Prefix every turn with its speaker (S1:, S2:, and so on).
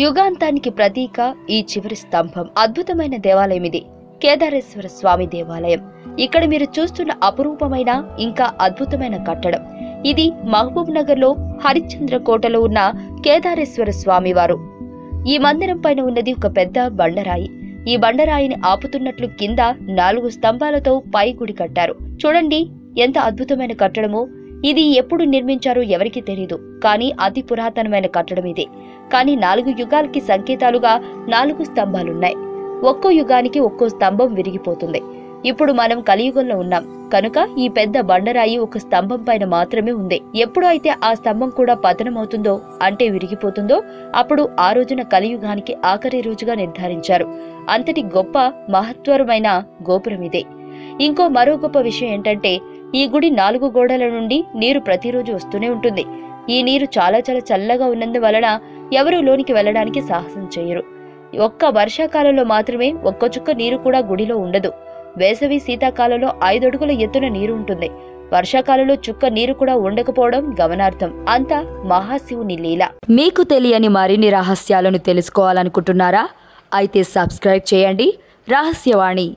S1: యుగాంతానికి ప్రతీక ఈ చివరి స్తంభం. అద్భుతమైన దేవాలయం ఇది, కేదారేశ్వర స్వామి దేవాలయం. ఇక్కడ మీరు చూస్తున్న అపురూపమైన ఇంకా అద్భుతమైన కట్టడం ఇది మహబూబ్ నగర్ లో హరిశ్చంద్ర కోటలో ఉన్న కేదారేశ్వర స్వామి వారు. ఈ మందిరం పైన ఉన్నది ఒక పెద్ద బండరాయి. ఈ బండరాయిని ఆపుతున్నట్లు కింద 4 స్తంభాలతో పై గుడి కట్టారు. చూడండి ఎంత అద్భుతమైన కట్టడమో. ఇది ఎప్పుడు నిర్మించారో ఎవరికి తెలియదు, కానీ అతి పురాతనమైన కట్టడం ఇదే. కానీ 4 యుగాలకి సంకేతాలుగా 4 స్తంభాలున్నాయి. ఒక్కో యుగానికి ఒక్కో స్తంభం విరిగిపోతుంది. ఇప్పుడు మనం కలియుగంలో ఉన్నాం కనుక ఈ పెద్ద బండరాయి ఒక స్తంభం పైన మాత్రమే ఉంది. ఎప్పుడు అయితే ఆ స్తంభం కూడా పతనమవుతుందో అంటే విరిగిపోతుందో అప్పుడు ఆ రోజున కలియుగానికి ఆఖరి రోజుగా నిర్ధారించారు. అంతటి గొప్ప మహత్వరమైన గోపురం ఇదే. మరో గొప్ప విషయం ఏంటంటే ఈ గుడి 4 గోడల నుండి నీరు ప్రతిరోజు వస్తూనే ఉంటుంది. ఈ నీరు చాలా చల్లగా ఉన్నందువలన ఎవరూ లోనికి వెళ్లడానికి సాహసం చేయరు. ఒక్క వర్షాకాలంలో మాత్రమే ఒక్క చుక్క నీరు కూడా గుడిలో ఉండదు. వేసవి శీతాకాలంలో 5 అడుగుల ఎత్తున నీరు ఉంటుంది. వర్షాకాలంలో చుక్క నీరు కూడా ఉండకపోవడం గమనార్థం. అంతా మహాశివుని లీల. మీకు తెలియని మరిన్ని రహస్యాలను తెలుసుకోవాలనుకుంటున్నారా? అయితే సబ్స్క్రైబ్ చేయండి రహస్యవాణి.